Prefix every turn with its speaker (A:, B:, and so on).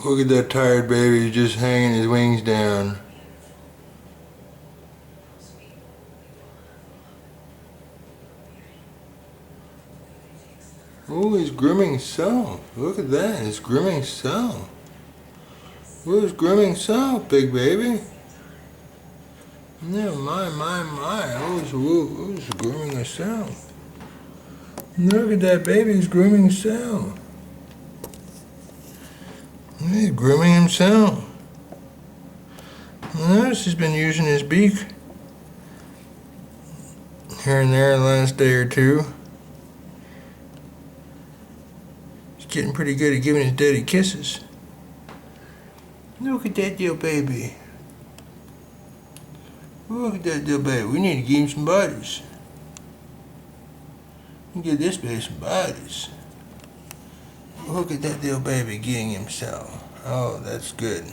A: Look at that tired baby, he's just hanging his wings down. Oh, he's grooming himself. Look at that, he's grooming himself. Who's grooming himself, big baby? No, my. Who's grooming himself? Look at that baby, he's grooming himself. He's grooming himself. Notice he's been using his beak here and there the last day or two. He's getting pretty good at giving his daddy kisses. Look at that little baby. Look at that little baby. We need to give him some bodies. Give this baby some bodies. Look at that little baby getting himself. Oh, that's good.